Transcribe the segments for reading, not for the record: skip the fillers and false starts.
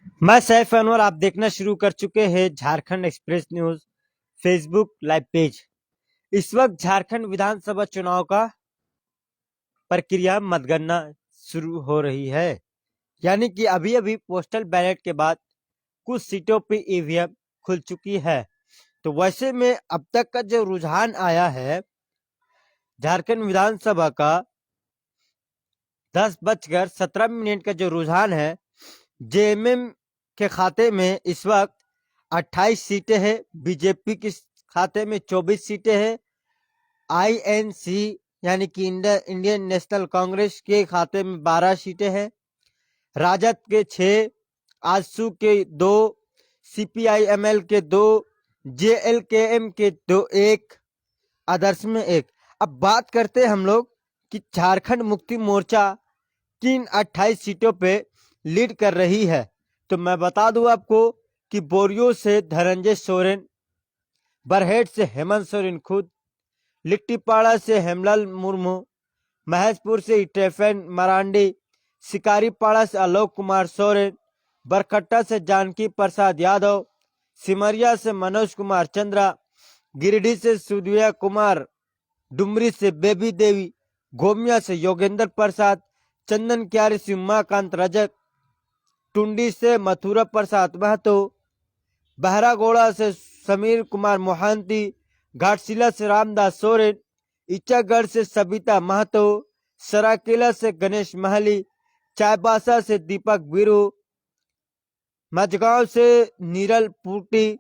मैं सैफ अनवर, आप देखना शुरू कर चुके हैं Jharkhand express news Facebook live page. इस वक्त झारखंड विधानसभा चुनाव का प्रक्रिया मतगणना शुरू हो रही है, यानी कि अभी अभी पोस्टल बैलेट के बाद कुछ सीटों पे ईवीएम खुल चुकी है। तो वैसे में अब तक का जो रुझान आया है झारखंड विधानसभा का 10:17 का जो रुझान है, जेएमएम के खाते में इस वक्त 28 सीटें हैं, बीजेपी के खाते में 24 सीटें हैं, आईएनसी यानी कि इंडियन नेशनल कांग्रेस के खाते में 12 सीटें हैं, राजद के 6, आजसू के 2, सीपीआईएमएल के 2, जेएलकेएम के 2, 1, आदर्श में 1। अब बात करते हैं हम लोग कि झारखंड मुक्ति मोर्चा किन 28 सीटों पे लीड कर रही है। तो मैं बता दूं आपको कि बोरियो से धनंजय सोरेन, बरहेट से हेमंत सोरेन खुद, लिट्टीपाड़ा से हेमलाल मुर्मू, महेशपुर से स्टेफन मरांडी, शिकारीपाड़ा से आलोक कुमार सोरेन, बरकट्टा से जानकी प्रसाद यादव, सिमरिया से मनोज कुमार चंद्रा, गिरिडीह से सुधिया कुमार, डुमरी से बेबी देवी, गोमिया से योगेंद्र प्रसाद, चंदन क्यारी से उमाकांत रजक, टुंडी से मथुरा प्रसाद महतो, बहरागोड़ा से समीर कुमार मोहांती, घाटशिला से रामदास सोरेन, इचागढ़ से सबिता महतो, सराकेला से गणेश महली, चाईबासा से दीपक बिरू, मझगांव से नीरल पुटी,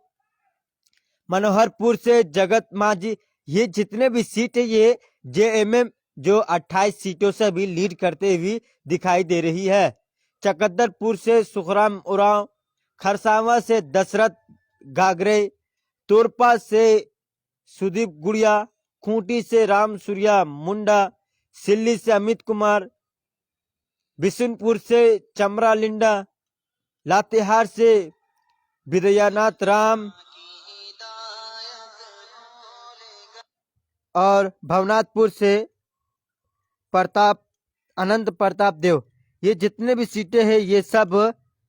मनोहरपुर से जगत मांझी। ये जितने भी सीट है ये जेएमएम जो 28 सीटों से भी लीड करते हुए दिखाई दे रही है। चकद्दरपुर से सुखराम उरांव, खरसावा से दशरथ गागरे, तोरपा से सुदीप गुड़िया, खूंटी से राम सूर्या मुंडा, सिल्ली से अमित कुमार, बिशुनपुर से चमरा लिंडा, लातेहार से विदयानाथ राम और भवनाथपुर से प्रताप अनंत प्रताप देव। ये जितने भी सीटें हैं ये सब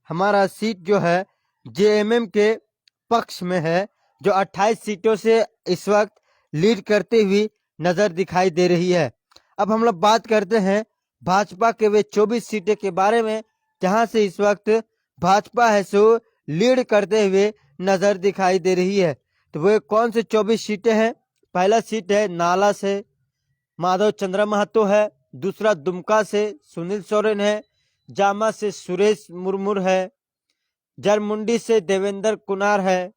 हमारा सीट जो है जेएमएम के पक्ष में है, जो 28 सीटों से इस वक्त लीड करते हुए नजर दिखाई दे रही है। अब हम लोग बात करते हैं भाजपा के वे 24 सीटें के बारे में, जहां से इस वक्त भाजपा है सो लीड करते हुए नजर दिखाई दे रही है। तो वे कौन से 24 सीटें हैं? पहला सीट है नाला से माधव चंद्र महतो है, दूसरा दुमका से सुनील सोरेन है, जामा से सुरेश मुर्मू है, जरमुंडी से देवेंद्र कुनार है,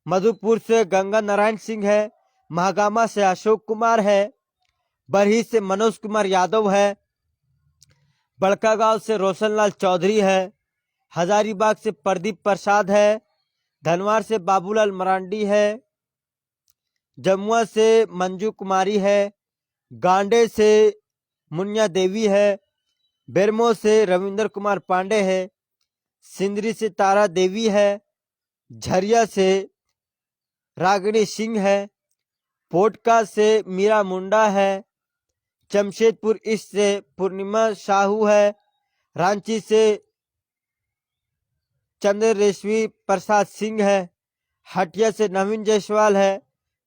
मधुपुर से गंगा नारायण सिंह है, महागामा से अशोक कुमार है, बरही से मनोज कुमार यादव है, बड़कागांव से रोशनलाल चौधरी है, हजारीबाग से प्रदीप प्रसाद है, धनवार से बाबूलाल मरांडी है, जमुआ से मंजू कुमारी है, गांडे से मुनिया देवी है, बेरमो से रविंद्र कुमार पांडे है, सिंदरी से तारा देवी है, झरिया से रागिनी सिंह है, पोटका से मीरा मुंडा है, जमशेदपुर ईस्ट से पूर्णिमा साहू है, रांची से चंद्ररेशवी प्रसाद सिंह है, हटिया से नवीन जायसवाल है,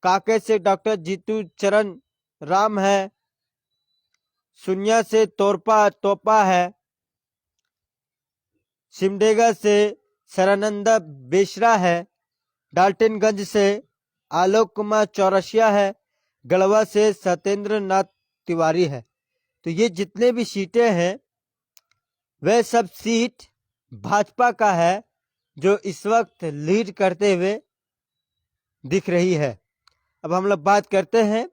काके से डॉक्टर जीतू चरण राम है, सुनिया से तोपा है, सिमडेगा से सरानंदा बेसरा है, डाल्टनगंज से आलोक कुमार चौरसिया है, गढ़वा से सत्येंद्र नाथ तिवारी है। तो ये जितने भी सीटें हैं वह सब सीट भाजपा का है, जो इस वक्त लीड करते हुए दिख रही है। अब हम लोग बात करते हैं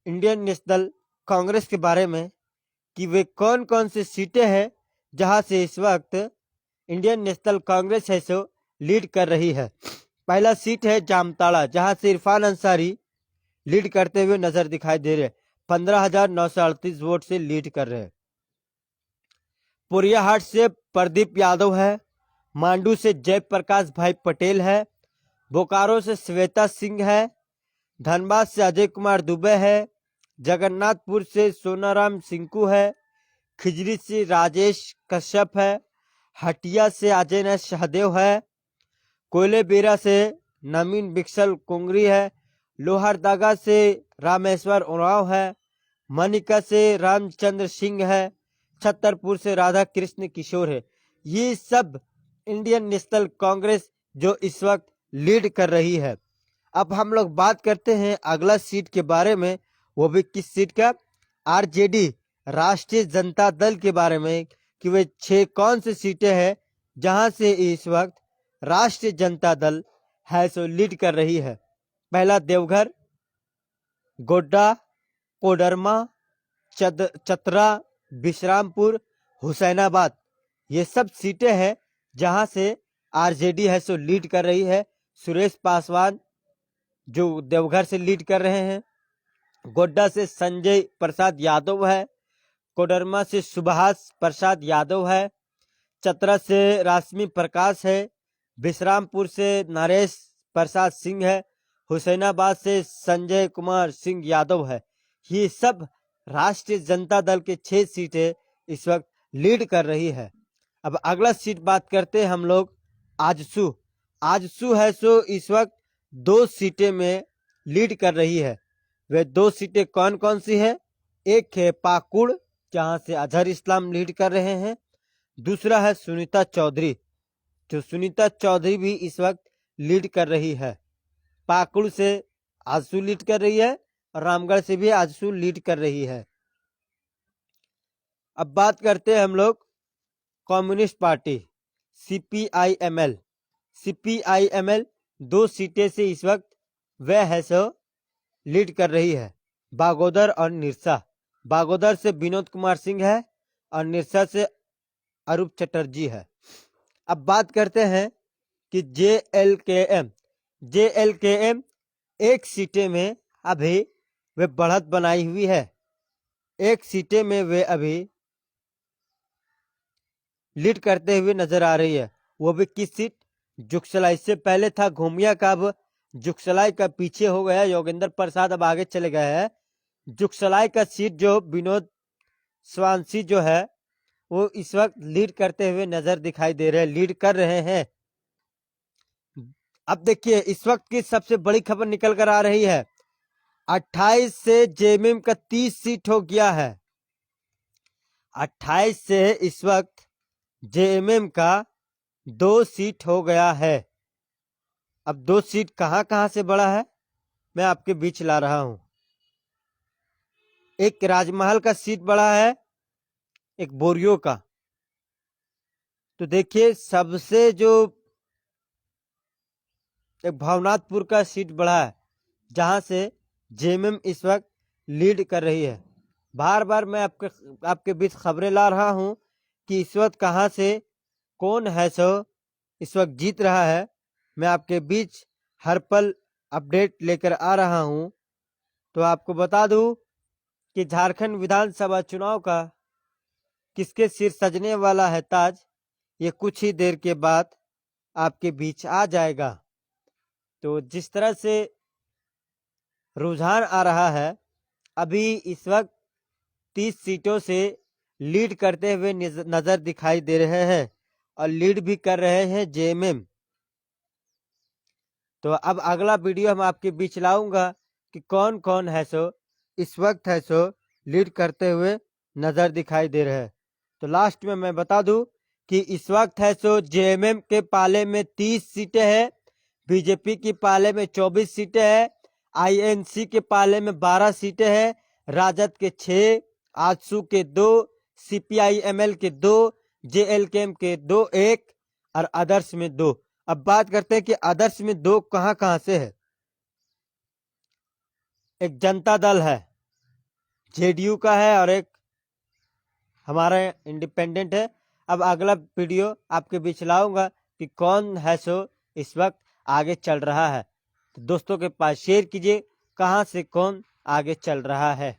इंडियन नेशनल कांग्रेस के बारे में कि वे कौन कौन सी सीटें हैं जहां से इस वक्त इंडियन नेशनल कांग्रेस है सो लीड कर रही है। पहला सीट है जामताड़ा, जहां से इरफान अंसारी लीड करते हुए नजर दिखाई दे रहे हैं, 15,938 वोट से लीड कर रहे हैं। पुरियाहाट से प्रदीप यादव है, मांडू से जयप्रकाश भाई पटेल है, बोकारो से श्वेता सिंह है, धनबाद से अजय कुमार दुबे है, जगन्नाथपुर से सोनाराम सिंकू है, खिजरी से राजेश कश्यप है, हटिया से अजय सहदेव है, कोयलेबेरा से नवीन बिक्सल कुंगरी है, लोहरदगा से रामेश्वर उरांव है, मनिका से रामचंद्र सिंह है, छतरपुर से राधा कृष्ण किशोर है। ये सब इंडियन नेशनल कांग्रेस जो इस वक्त लीड कर रही है। अब हम लोग बात करते हैं अगला सीट के बारे में, वो भी किस सीट का, आरजेडी राष्ट्रीय जनता दल के बारे में, कि वे 6 कौन सी सीटें हैं जहां से इस वक्त राष्ट्रीय जनता दल है सो लीड कर रही है। पहला देवघर, गोड्डा, कोडरमा, चतरा, बिश्रामपुर, हुसैनाबाद, ये सब सीटें हैं जहां से आरजेडी है सो लीड कर रही है। सुरेश पासवान जो देवघर से लीड कर रहे हैं, गोड्डा से संजय प्रसाद यादव है, कोडरमा से सुभाष प्रसाद यादव है, चतरा से राशमी प्रकाश है, बिश्रामपुर से नरेश प्रसाद सिंह है, हुसैनाबाद से संजय कुमार सिंह यादव है। ये सब राष्ट्रीय जनता दल के 6 सीटें इस वक्त लीड कर रही है। अब अगला सीट बात करते हैं हम लोग आजसू। आजसू है सो इस वक्त 2 सीटें में लीड कर रही है। वे 2 सीटें कौन कौन सी है? एक है पाकुड़, जहां से अजहर इस्लाम लीड कर रहे हैं, दूसरा है सुनीता चौधरी, जो सुनीता चौधरी भी इस वक्त लीड कर रही है। पाकुड़ से आजसू लीड कर रही है और रामगढ़ से भी आजसू लीड कर रही है। अब बात करते हैं हम लोग कम्युनिस्ट पार्टी सीपीआईएमएल। सीपीआईएमएल 2 सीटें से इस वक्त वह है सो लीड कर रही है, बागोदर और निरसा। बागोदर से विनोद कुमार सिंह है और निरसा से अरूप चटर्जी है। अब बात करते हैं कि जेएलकेएम 1 सीटें में अभी वे बढ़त बनाई हुई है। 1 सीटें में वे अभी लीड करते हुए नजर आ रही है। वो भी किस सीट? जुगसलाई। से पहले था घूमिया का, अब जुगसलाई का पीछे हो गया योगेंद्र प्रसाद, अब आगे चले गए हैं। जुगसलाई का सीट जो विनोद स्वांसी जो है वो इस वक्त लीड करते हुए नजर दिखाई दे रहे हैं, लीड कर रहे हैं। अब देखिए इस वक्त की सबसे बड़ी खबर निकल कर आ रही है, 28 से जेएमएम का 30 सीट हो गया है। 28 से इस वक्त जेएमएम का 2 सीट हो गया है। अब 2 सीट कहां कहां से बढ़ा है मैं आपके बीच ला रहा हूं। एक राजमहल का सीट बढ़ा है, एक बोरियो का। तो देखिए सबसे जो एक भवनाथपुर का सीट बढ़ा है, जहां से जेएमएम इस वक्त लीड कर रही है। बार बार मैं आपके बीच खबरें ला रहा हूं कि इस वक्त कहां से कौन है सो इस वक्त जीत रहा है। मैं आपके बीच हर पल अपडेट लेकर आ रहा हूं। तो आपको बता दूं कि झारखंड विधानसभा चुनाव का किसके सिर सजने वाला है ताज, ये कुछ ही देर के बाद आपके बीच आ जाएगा। तो जिस तरह से रुझान आ रहा है, अभी इस वक्त 30 सीटों से लीड करते हुए नजर दिखाई दे रहे हैं और लीड भी कर रहे हैं जेएमएम। तो अब अगला वीडियो हम आपके बीच लाऊंगा कि कौन कौन है सो इस वक्त है सो लीड करते हुए नजर दिखाई दे रहे हैं। तो लास्ट में मैं बता दूं कि इस वक्त है सो जेएमएम के पाले में 30 सीटें हैं, बीजेपी की पाले में 24 सीटें हैं, आईएनसी के पाले में 12 सीटें हैं, राजद के 6, आजसू के 2, सीपीआईएमएल के 2, जेएलकेएम के 2, 1 और आदर्श में 2। अब बात करते हैं कि आदर्श में 2 कहां कहां से है। एक जनता दल है, जेडीयू का है, और एक हमारा इंडिपेंडेंट है। अब अगला वीडियो आपके बीच लाऊंगा कि कौन है सो इस वक्त आगे चल रहा है। तो दोस्तों के पास शेयर कीजिए कहां से कौन आगे चल रहा है।